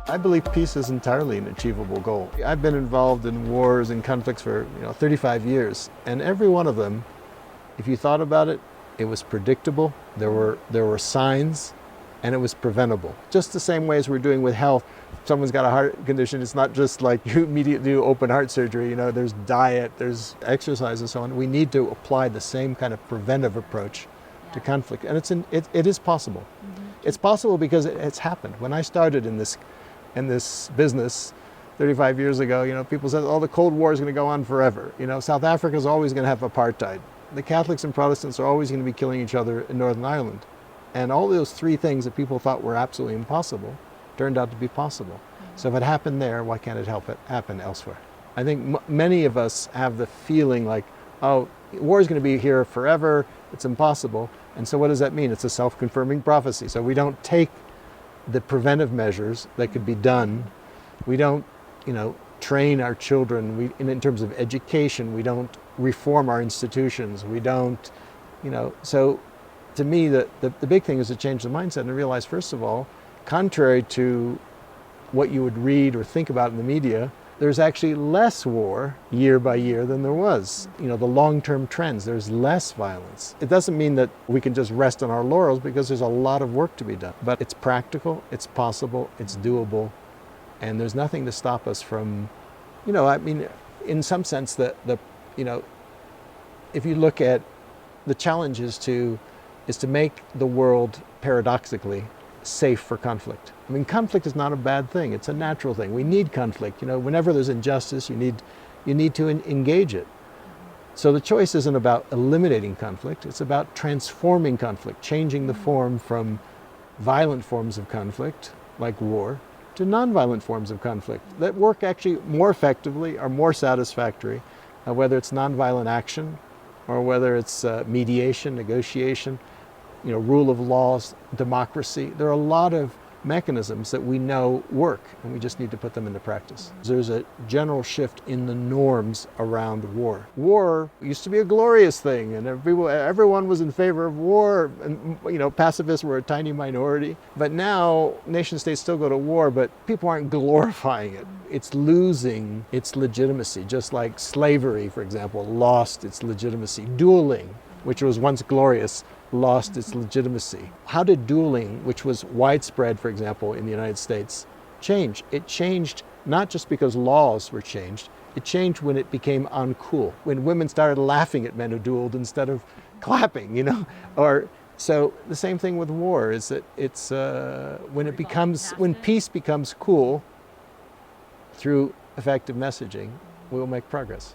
I believe peace is entirely an achievable goal. I've been involved in wars and conflicts for 35 years, and every one of them, if you thought about it, it was predictable, there were signs, and it was preventable. Just the same way as we're doing with health. If someone's got a heart condition, it's not just like you immediately do open heart surgery. There's diet, there's exercise and so on. We need to apply the same kind of preventive approach to conflict, and it is possible. Mm-hmm. It's possible because it's happened. When I started in this business 35 years ago, people said, oh, the Cold War is going to go on forever. South Africa is always going to have apartheid. The Catholics and Protestants are always going to be killing each other in Northern Ireland. And all those three things that people thought were absolutely impossible turned out to be possible. Mm-hmm. So if it happened there, why can't it happen elsewhere? I think many of us have the feeling like, oh, war is going to be here forever, it's impossible. And so what does that mean? It's a self-confirming prophecy. So we don't take the preventive measures that could be done. We don't, train our children. In terms of education, we don't reform our institutions. We don't, So to me, the big thing is to change the mindset and realize, first of all, contrary to what you would read or think about in the media, there's actually less war year by year than there was. The long-term trends, there's less violence. It doesn't mean that we can just rest on our laurels, because there's a lot of work to be done. But it's practical, it's possible, it's doable, and there's nothing to stop us from, in some sense, if you look at the challenge is to make the world, paradoxically, safe for conflict. Conflict is not a bad thing. It's a natural thing. We need conflict. Whenever there's injustice, you need to engage it. So the choice isn't about eliminating conflict. It's about transforming conflict, changing the form from violent forms of conflict, like war, to nonviolent forms of conflict that work actually more effectively, are more satisfactory, whether it's nonviolent action or whether it's mediation, negotiation, rule of laws, democracy. There are a lot of mechanisms that we know work, and we just need to put them into practice. There's a general shift in the norms around war. War used to be a glorious thing, and everyone was in favor of war, and pacifists were a tiny minority. But now nation states still go to war, but people aren't glorifying it. It's losing its legitimacy, just like slavery, for example, lost its legitimacy. Dueling, which was once glorious, lost its legitimacy. How did dueling, which was widespread, for example, in the United States, change? It changed not just because laws were changed, it changed when it became uncool, when women started laughing at men who dueled instead of clapping, So the same thing with war, is that it's when peace becomes cool through effective messaging, we will make progress.